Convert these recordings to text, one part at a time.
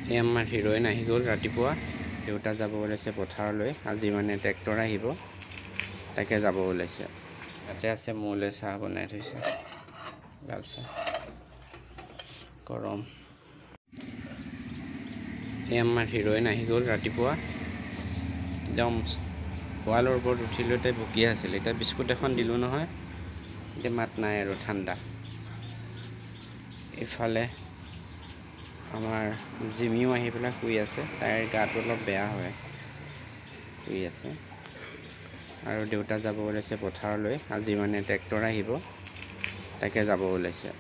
এই আমাৰ হিৰোইন আহি গ'ল ৰাতিপুৱা। দেউতা যাব ওলাইছে পথাৰলৈ। আজি মানে ট্ৰেক্টৰ আহিব, তাকে যাব ওলাইছে। ইয়াতে আছে মোলৈ চাহ বনাই থৈছে, লাল চাহ গৰম। এই আমাৰ হিৰোইন আহি গ'ল ৰাতিপুৱা। একদম ৱালৰ ওপৰত উঠিলৈ তাই ভুকি আছিল। এতিয়া বিস্কুট এখন দিলোঁ নহয়, এতিয়া মাত নাই আৰু ঠাণ্ডা। ইফালে আমাৰ জিমিও আহি পেলাই শুই আছে। তাইৰ গাটো অলপ বেয়া হয়, শুই আছে। আৰু দেউতা যাব ওলাইছে পথাৰলৈ। আজি মানে ট্ৰেক্টৰ আহিব, তাকে যাব ওলাইছে।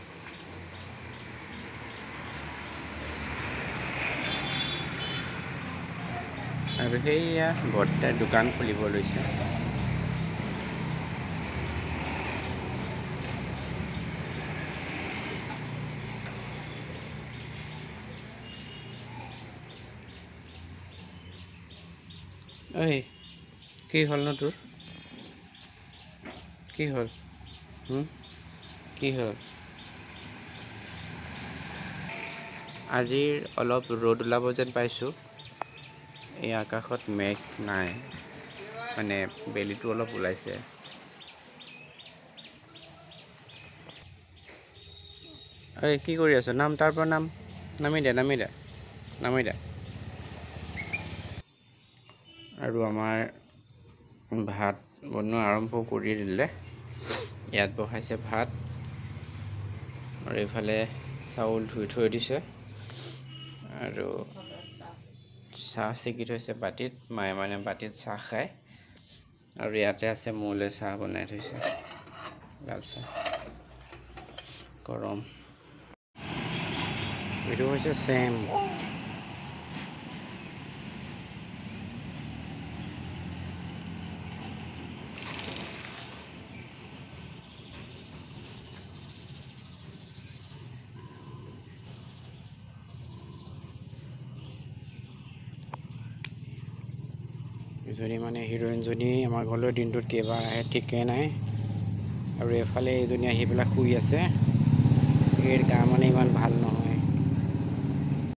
আৰু সেইয়া বৰ্তাই দোকান খুলিব লৈছে। ঐ কি হ'লনো তোৰ? কি হ'ল? কি হ'ল? আজিৰ অলপ ৰ'দ ওলাব যেন পাইছোঁ। এই আকাশত মেঘ নাই, মানে বেলিটো অলপ ওলাইছে। ঐ কি কৰি আছ? নাম, তাৰ পৰা নাম, নামি দে। আৰু আমাৰ ভাত বনোৱা আৰম্ভ কৰি দিলে। ইয়াত বহাইছে ভাত, আৰু এইফালে চাউল ধুই থৈ দিছে, আৰু চাহ ছেকি থৈছে বাতিত। মায়ে মানে বাতিত চাহ খায়। আৰু ইয়াতে আছে মোলৈ চাহ বনাই থৈছে, লাল চাহ গৰম। এইটো হৈছে চেম। এজনী মানে হিৰোইনজনী আমাৰ ঘৰলৈ দিনটোত কেইবাৰ আহে ঠিকেই নাই। আৰু এফালে এইজনী আহি পেলাই শুই আছে। এইৰ গা মানে ইমান ভাল নহয়।